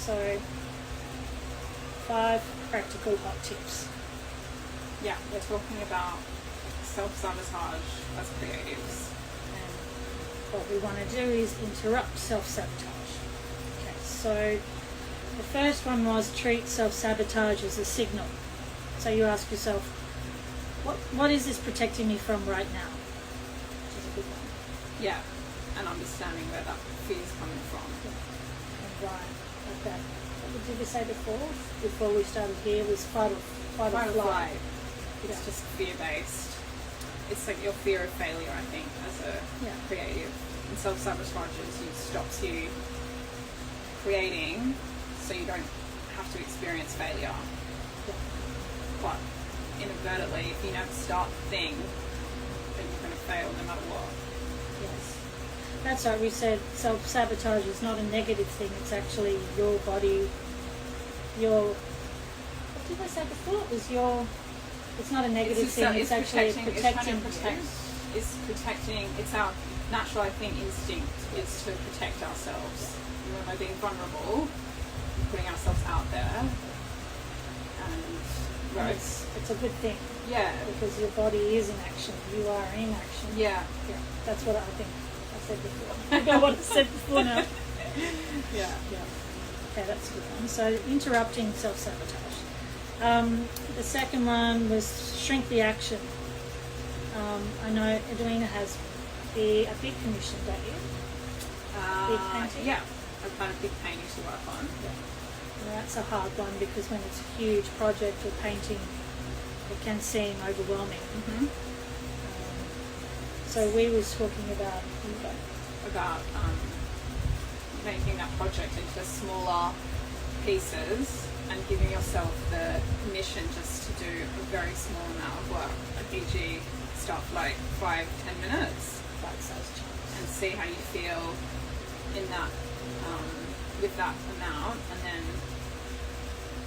So 5 practical hot tips. Yeah, we're talking about self-sabotage as creatives. And what we want to do is interrupt self-sabotage. Okay, so the first one was treat self-sabotage as a signal. So you ask yourself, what is this protecting me from right now? Which is a good one. Yeah, and understanding where that fear is coming from. Yeah. And why? Okay. What did we say before we started here was fight or flight. It's just fear-based. It's like your fear of failure, I think, as a creative. And self-sabotage stops you creating so you don't have to experience failure. Yeah. But inadvertently, if you never start the thing, then you're going to fail no matter what. Yes. That's right, we said self-sabotage is not a negative thing, it's actually your body, what did I say before? It's not a negative thing, it's actually protecting It's protecting, it's our natural, I think, instinct is to protect ourselves. And when we're being vulnerable, putting ourselves out there, and it's a good thing. Yeah. Because your body is in action, you are in action. Yeah. Yeah, that's what I think I said before. I know what I said before now. Yeah. Okay, that's a good one. So interrupting self-sabotage. The second one was shrink the action. I know Edwina has a big commission, don't you? Big painting? Yeah, I've had a big painting to work on. Yeah. Well, that's a hard one because when it's a huge project or painting, it can seem overwhelming. Mm-hmm. So we was talking about making that project into smaller pieces and giving yourself the permission just to do a very small amount of work, e.g. stuff like 5-10 minutes, bite-sized chunks, and see how you feel in that with that amount. And then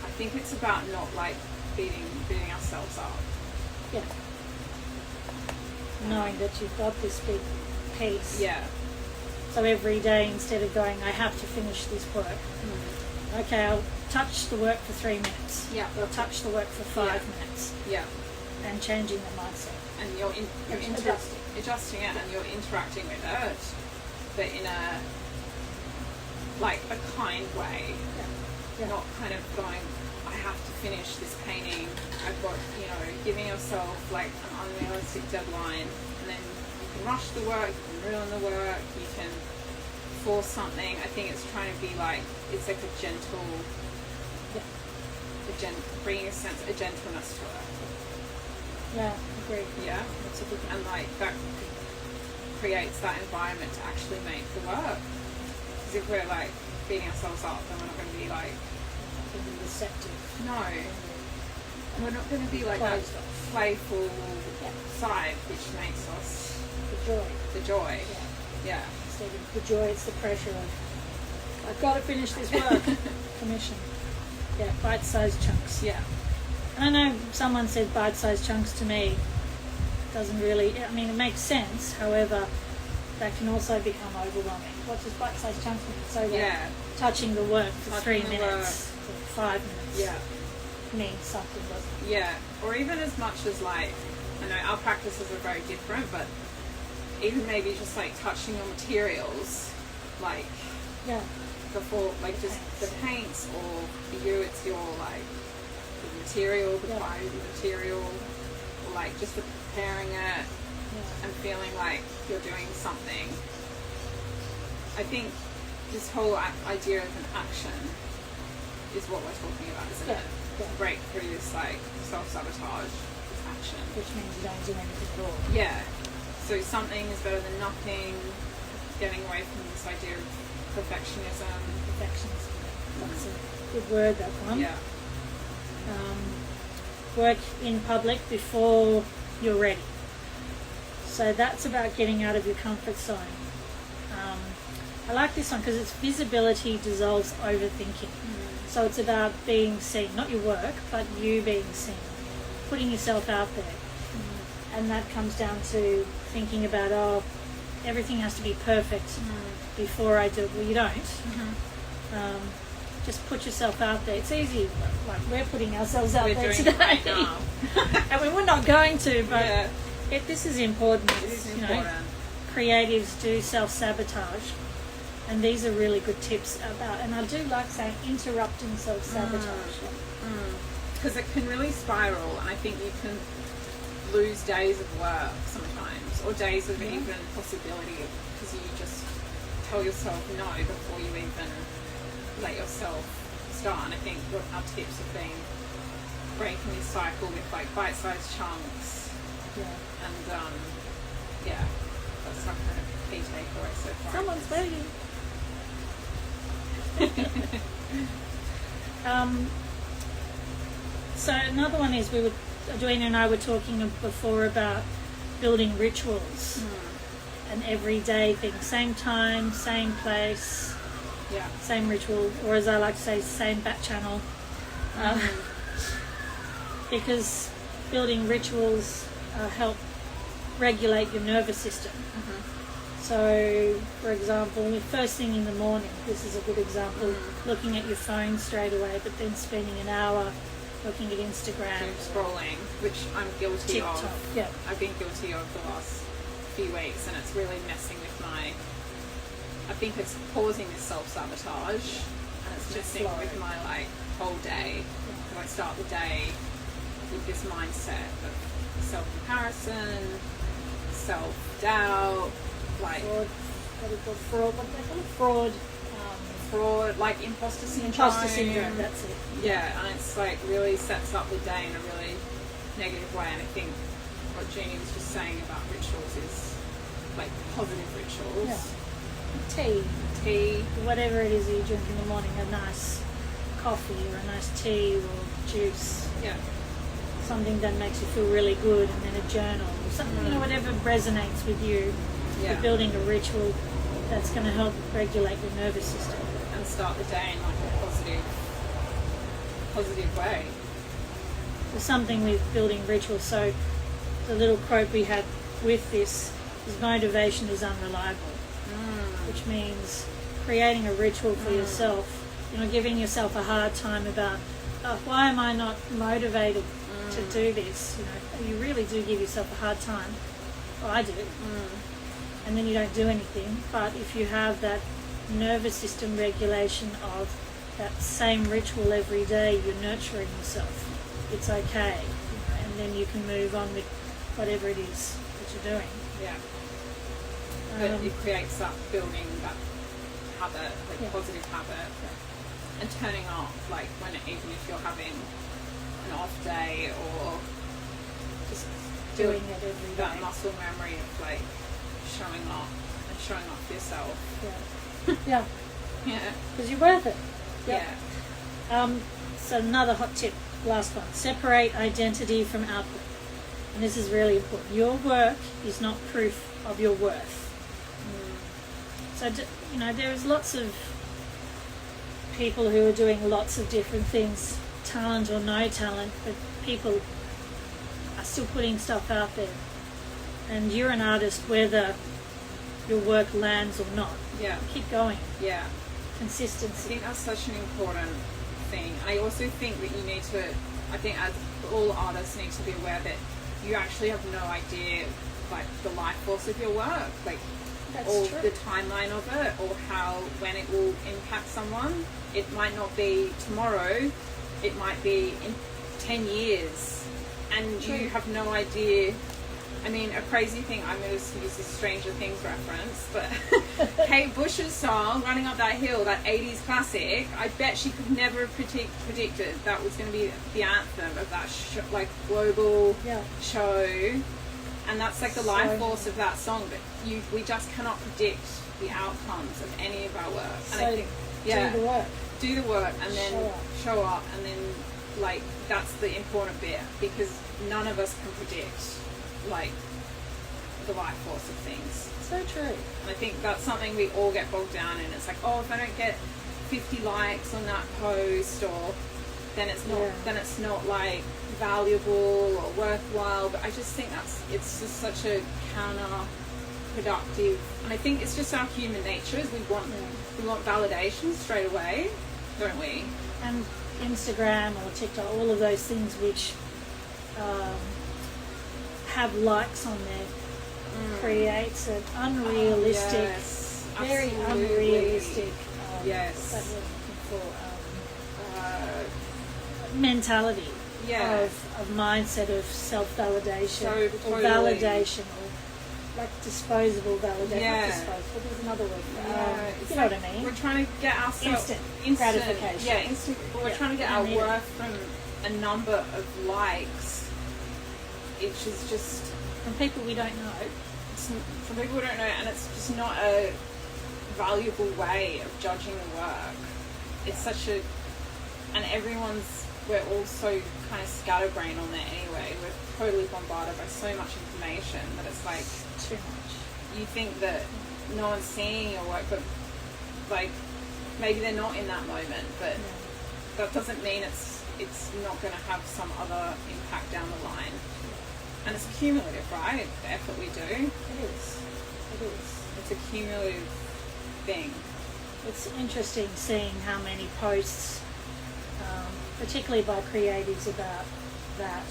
I think it's about not like beating ourselves up. Yeah. Knowing that you've got this big piece. Yeah. So every day, instead of going, I have to finish this work, okay, I'll touch the work for 3 minutes. Yeah. I'll touch the work for 5 minutes. Yeah. And changing the mindset. And you're adjusting it, and you're interacting with it, but in a kind way. Yeah. Not kind of going, I have to finish this painting. I've got, giving yourself like an unrealistic deadline, and then you can rush the work, you can ruin the work, you can force something. I think it's trying to be like, it's like a gentle, bringing a gentleness to it. Yeah, agree. Yeah, that's a good one. And like that creates that environment to actually make the work. Because if we're like beating ourselves up, then we're not going to be like receptive. No. We're not going to be like that playful side which makes us the joy. Yeah. Instead of the joy, it's the pressure of I've got to finish this work. Commission. Yeah, bite-sized chunks. Yeah. And I know someone said bite-sized chunks to me. Doesn't really, I mean, it makes sense. However, that can also become overwhelming. What does bite-sized chunks mean? So touching the work for 3 minutes or 5 minutes means something, doesn't it? Yeah. Or even as much as like, I know our practices are very different, but even maybe just like touching your materials, like before, like just the paints, or for you it's your like the material, the quality of the material, or like just the preparing it and feeling like you're doing something. I think this whole idea of an action is what we're talking about, isn't it? Break through this like self-sabotage with action. Which means you don't do anything at all. Yeah. So something is better than nothing, getting away from this idea of perfectionism. That's a good word, that one. Yeah. Work in public before you're ready. So that's about getting out of your comfort zone. I like this one because it's visibility dissolves overthinking. So it's about being seen, not your work, but you being seen, putting yourself out there. And that comes down to thinking about, everything has to be perfect before I do it. Well, you don't. just put yourself out there. It's easy, like we're putting ourselves out there doing today. it right now. And we're not going to, but Yeah. this is important. It is You know, important. creatives do self-sabotage, and these are really good tips about, and I do like saying interrupting self-sabotage. Because it can really spiral, and I think you can lose days of work sometimes, or days of even possibility, because you just tell yourself no before you even let yourself start. And I think what our tips have been breaking this cycle with like bite-sized chunks, and that's our kind of key takeaway so far. Someone's waiting. So another one is Edwina and I were talking before about building rituals, an everyday thing, same time, same place, same ritual, or as I like to say, same back channel, because building rituals help regulate your nervous system. So, for example, the first thing in the morning, this is a good example, looking at your phone straight away, but then spending an hour looking at Instagram. Doom scrolling, which I'm guilty TikTok, of. yeah. I've been guilty of the last few weeks, and it's really messing with I think it's causing this self-sabotage, and it's messing with my whole day. So I start the day with this mindset of self-comparison, self-doubt, fraud, like imposter syndrome. That's it. Yeah, and it's really sets up the day in a really negative way. And I think what Jeannie was just saying about rituals is positive rituals. Yeah. Tea, whatever it is that you drink in the morning, a nice coffee or a nice tea or juice. Yeah. Something that makes you feel really good, and then a journal or something, whatever resonates with you. Yeah. You're building a ritual that's going to help regulate your nervous system. And start the day in a positive way. There's something with building rituals. So the little quote we had with this is motivation is unreliable, which means creating a ritual for yourself, giving yourself a hard time about, why am I not motivated to do this? You really do give yourself a hard time. Well, I do. And then you don't do anything. But if you have that nervous system regulation of that same ritual every day, you're nurturing yourself. It's okay. And then you can move on with whatever it is that you're doing. Yeah. But it creates that building, that habit, positive habit, and turning off, even if you're having an off day, or just doing it every day. That muscle memory of showing up and showing up for yourself. Yeah. Yeah. Because you're worth it. Yep. Yeah. So another hot tip, last one, separate identity from output. And this is really important. Your work is not proof of your worth. So, there's lots of people who are doing lots of different things, talent or no talent, but people are still putting stuff out there. And you're an artist whether your work lands or not. Yeah. Keep going. Yeah. Consistency. I think that's such an important thing. I also think that you need to, as all artists need to be aware that you actually have no idea, the life force of your work, That's or true. the timeline of it, or when it will impact someone. It might not be tomorrow, it might be in 10 years, and True. you have no idea. A crazy thing, I'm going to use this Stranger Things reference, but Kate Bush's song, Running Up That Hill, that 80s classic, I bet she could never have predicted that was going to be the anthem of that global show. And that's the life force of that song, but we just cannot predict the outcomes of any of our work. And So I think, do the work, and then show up, and then that's the important bit, because none of us can predict the life force of things. So true. And I think that's something we all get bogged down in. It's if I don't get 50 likes on that post, or then it's not valuable or worthwhile. But I just think it's just such a counterproductive. And I think it's just our human nature is we want validation straight away. don't we? And Instagram or TikTok, all of those things which have likes on there, creates an unrealistic, very unrealistic, yes, that we're looking for, mentality of mindset of self-validation or validation or like disposable validation. Not disposable, there's another word for it. You know what I mean? We're trying to get ourselves instant gratification. Yeah, instant. We're trying to get our worth from a number of likes, which is just from people we don't know. From people we don't know, and it's just not a valuable way of judging the work. It's such a, and we're all so kind of scatterbrained on there anyway. We're totally bombarded by so much information that it's like too much. You think that no one's seeing your work, but like maybe they're not in that moment, but that doesn't mean it's not going to have some other impact down the line. And it's cumulative, right? The effort we do. It is. It's a cumulative thing. It's interesting seeing how many posts, particularly by creatives, about that,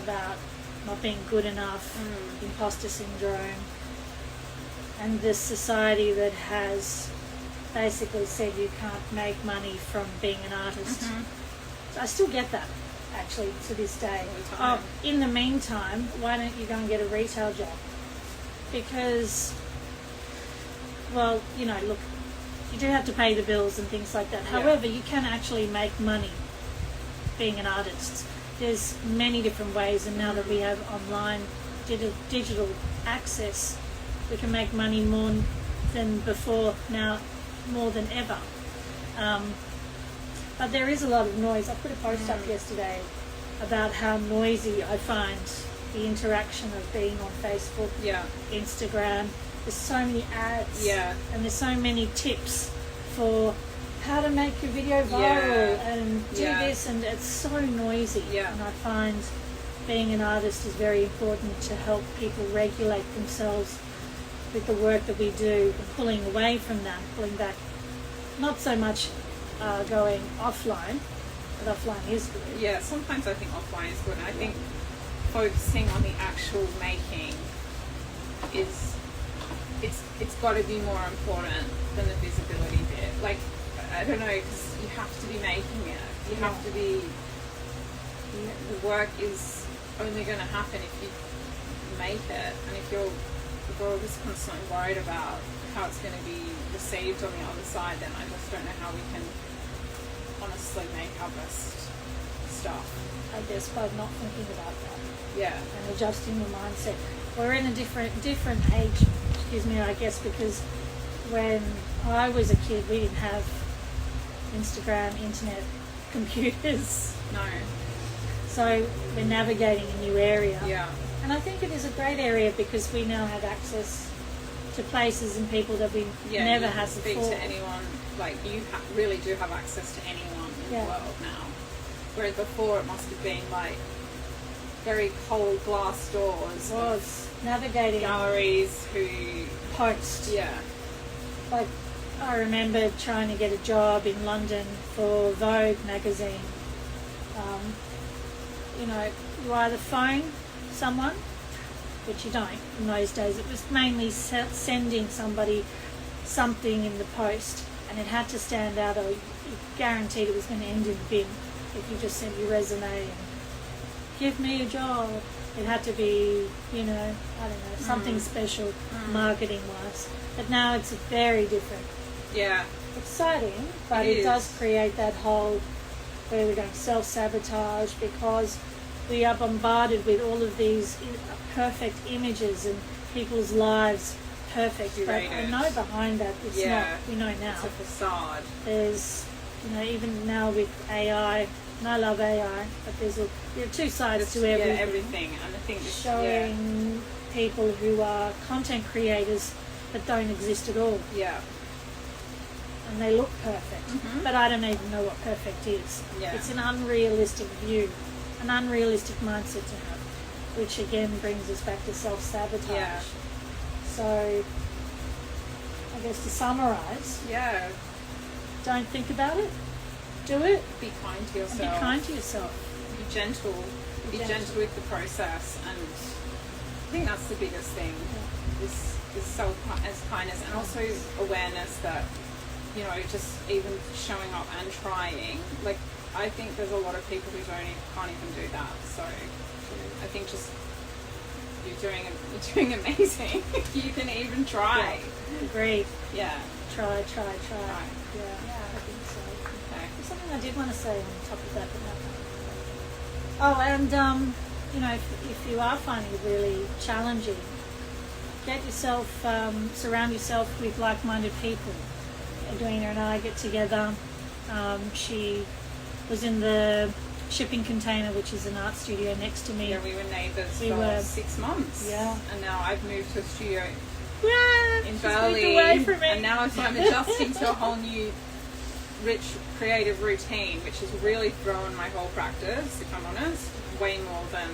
about not being good enough, imposter syndrome, and this society that has basically said you can't make money from being an artist. So I still get that, actually, to this day. In the meantime, why don't you go and get a retail job? Because, well, you know, look, you do have to pay the bills and things like that. However, you can actually make money being an artist. There's many different ways, and now that we have online digital access, we can make money more than before, now more than ever. But there is a lot of noise. I put a post up yesterday about how noisy I find the interaction of being on Facebook, Instagram. There's so many ads, and there's so many tips for how to make your video viral and do this, and it's so noisy. And I find being an artist is very important to help people regulate themselves with the work that we do, and pulling away from that, pulling back, not so much going offline, but offline is good. Yeah, sometimes I think offline is good, and I think focusing on the actual making is it's got to be more important than the visibility bit. Like, I don't know, because you have to be making it. You have to be. The work is only going to happen if you make it, and if you're just constantly worried about how it's going to be received on the other side, then I just don't know how we can honestly make our best stuff. I guess by not thinking about that. Yeah. And adjusting your mindset. We're in a different age, I guess, because when I was a kid, we didn't have Instagram, internet, computers. No. So we're navigating a new area. Yeah. And I think it is a great area because we now have access to places and people that we never had before. Speak to anyone, like you really do have access to anyone in the world now. Whereas before it must have been like very cold glass doors. It was navigating galleries who post. Yeah. Like I remember trying to get a job in London for Vogue magazine. You either phone someone, which you don't in those days. It was mainly sending somebody something in the post, and it had to stand out, or you guaranteed it was going to end in the bin if you just sent your resume and give me a job. It had to be, something special marketing-wise. But now it's very different. Yeah. Exciting, but it does create that whole where we're going self-sabotage because we are bombarded with all of these perfect images and people's lives perfect. But I know behind that it's not. We know now. It's a facade. There's, even now with AI, and I love AI, but there are two sides to everything. Yeah, everything. And I think showing people who are content creators that don't exist at all. Yeah. And they look perfect, but I don't even know what perfect is. Yeah. It's an unrealistic view, an unrealistic mindset to have, which again brings us back to self-sabotage. Yeah. So, I guess to summarise, don't think about it, Do it. Be kind to yourself. And be kind to yourself. Be gentle. Be gentle with the process, and I think that's the biggest thing. Yeah. Is self-kindness, and also awareness that, you know, just even showing up and trying. Like, I think there's a lot of people who can't even do that. So I think just you're doing amazing. You can even try. Yeah. Agreed. Yeah. Try. Yeah. I think so. Okay. There's something I did want to say on top of that, but not. Oh, and you know, if you are finding it really challenging, get yourself, surround yourself with like-minded people. Edwina and I get together. She was in the shipping container, which is an art studio next to me. Yeah, we were neighbours for 6 months. Yeah. And now I've moved to a studio in She's Bali. moved away from me. And now I'm adjusting to a whole new, rich, creative routine, which has really thrown my whole practice, if I'm honest, way more than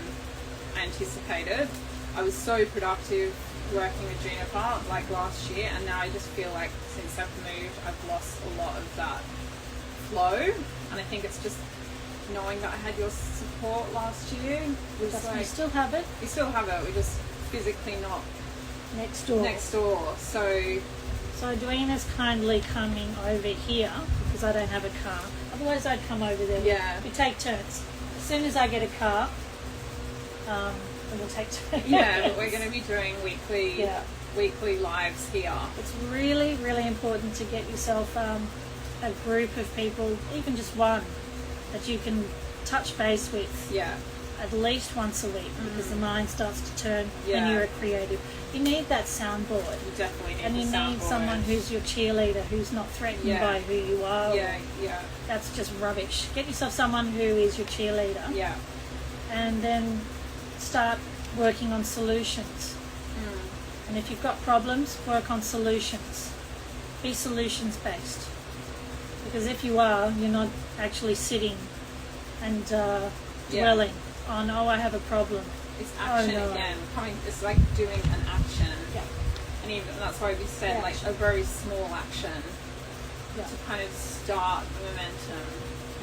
I anticipated. I was so productive working with Juniper like last year, and now I just feel like since I've moved, I've lost a lot of that flow. And I think it's just knowing that I had your support last year. We still have it. We still have it. We're just physically not next door. So Edwina's kindly coming over here because I don't have a car. Otherwise, I'd come over there. Yeah. We take turns. As soon as I get a car, we'll take turns. Yeah, but we're going to be doing weekly lives here. It's really, really important to get yourself a group of people, even just one, that you can touch base with. Yeah. At least once a week, because the mind starts to turn Yeah. when you're a creative. You need that soundboard. You definitely need and you need someone who's your cheerleader, who's not threatened by who you are. Yeah. That's just rubbish. Get yourself someone who is your cheerleader. Yeah. And then start working on solutions. And if you've got problems, work on solutions. Be solutions based. Because if you are, you're not actually sitting and dwelling on, I have a problem. It's action again. It's like doing an action. Yeah. And even that's why we said like a very small action to kind of start the momentum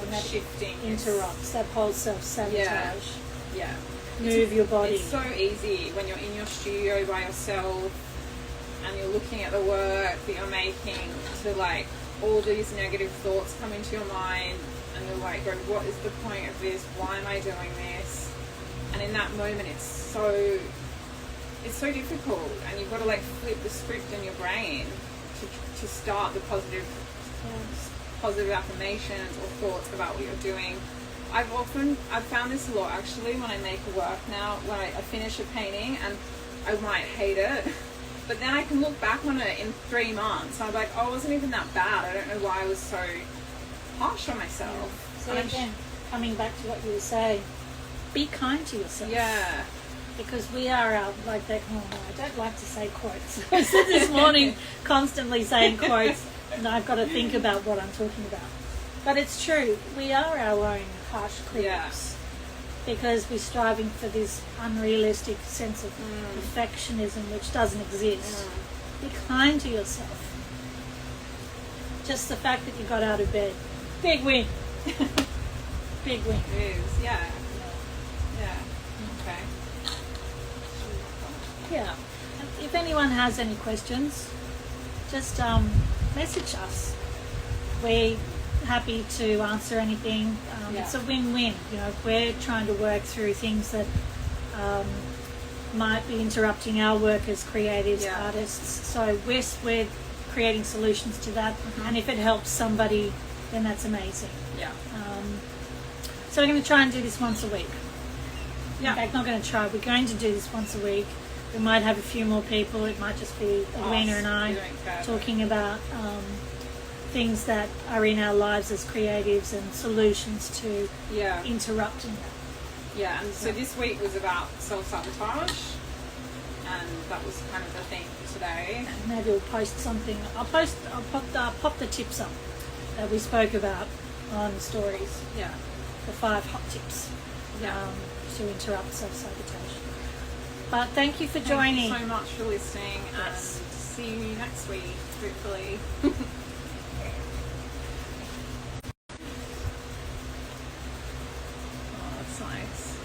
of shifting. Interrupts that whole self-sabotage. Yeah. Move your body. It's so easy when you're in your studio by yourself and you're looking at the work that you're making to like all these negative thoughts come into your mind, and you're like, what is the point of this? Why am I doing this? And in that moment, it's so difficult, and you've got to like flip the script in your brain to start the positive affirmations or thoughts about what you're doing. I've found this a lot actually when I make a work now, when I finish a painting and I might hate it, but then I can look back on it in 3 months and I'm like, oh, it wasn't even that bad. I don't know why I was so harsh on myself. So again, coming back to what you were saying, be kind to yourself. Yeah. Because we are out like that. Oh, no, I don't like to say quotes. I said this morning constantly saying quotes, and I've got to think about what I'm talking about. But it's true. We are our own harsh critics because we're striving for this unrealistic sense of perfectionism which doesn't exist. Be kind to yourself. Just the fact that you got out of bed. Big win. Big win. It is, yeah. Okay. Yeah. And if anyone has any questions, just message us. We're happy to answer anything. It's a win-win. You know, we're trying to work through things that might be interrupting our work as creatives, artists. So we're creating solutions to that. And if it helps somebody, then that's amazing. Yeah. So we're going to try and do this once a week. Yeah. In fact, not going to try. We're going to do this once a week. We might have a few more people. It might just be Edwina and I talking about things that are in our lives as creatives and solutions to interrupting that. Yeah, and so this week was about self-sabotage, and that was kind of the theme for today. And maybe we'll post something. I'll pop the tips up that we spoke about on stories. Yeah. The 5 hot tips to interrupt self-sabotage. But thank you for joining. Thank you so much for listening, and see you next week, hopefully. That's nice.